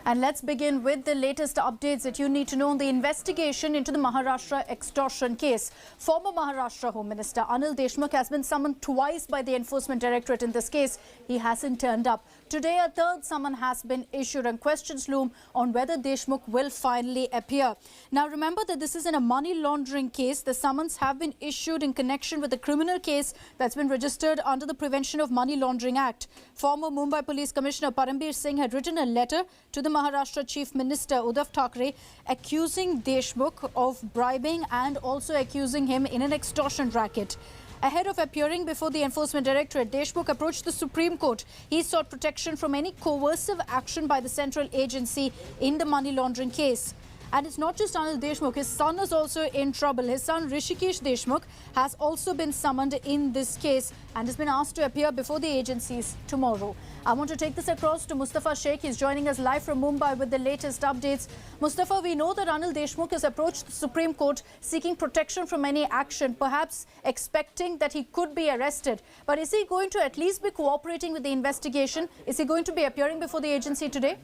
And let's begin with the latest updates that you need to know on the investigation into the Maharashtra extortion case. Former Maharashtra Home Minister Anil Deshmukh has been summoned twice by the Enforcement Directorate in this case. He hasn't turned up. Today, a third summon has been issued and questions loom on whether Desmukh will finally appear. Now, remember that this is in a money laundering case. The summons have been issued in connection with a criminal case that's been registered under the Prevention of Money Laundering Act. Former Mumbai Police Commissioner Parambir Singh had written a letter to the Maharashtra Chief Minister Uddhav Thackeray accusing Desmukh of bribing and also accusing him in an extortion racket. Ahead of appearing before the Enforcement Directorate, Desmukh approached the Supreme Court. He sought protection from any coercive action by the central agency in the money laundering case. And it's not just Anil Deshmukh, his son is also in trouble. His son Rishikesh Desmukh has also been summoned in this case and has been asked to appear before the agencies tomorrow. I want to take this across to Mustafa Sheikh. He's joining us live from Mumbai with the latest updates. Mustafa, we know that Anil Deshmukh has approached the Supreme Court seeking protection from any action, perhaps expecting that he could be arrested. But is he going to at least be cooperating with the investigation? Is he going to be appearing before the agency today?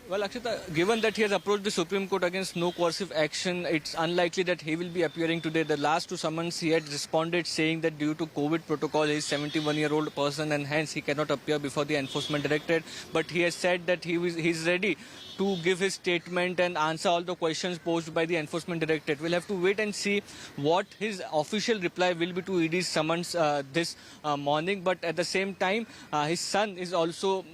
Well, Akshita, given that he has approached the Supreme Court against no coercive action, it's unlikely that he will be appearing today. The last two summons he had responded saying that due to COVID protocol, he is a 71-year-old person and hence he cannot appear before the Enforcement Directorate. But he has said that he is ready to give his statement and answer all the questions posed by the Enforcement Directorate. We'll have to wait and see what his official reply will be to ED's summons this morning. But at the same time, his son is also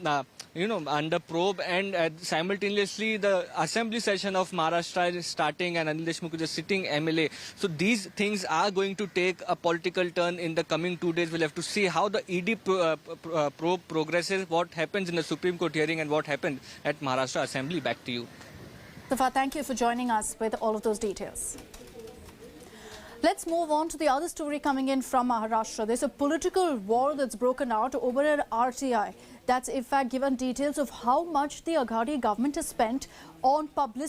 under probe, and simultaneously the assembly session of Maharashtra is starting and Anil Deshmukh is a sitting MLA. So these things are going to take a political turn in the coming 2 days. We'll have to see how the ED probe progresses, what happens in the Supreme Court hearing and what happened at Maharashtra Assembly. Back to you. Mustafa, thank you for joining us with all of those details. Let's move on to the other story coming in from Maharashtra. There's a political war that's broken out over an RTI that's in fact given details of how much the Aghadi government has spent on publicity.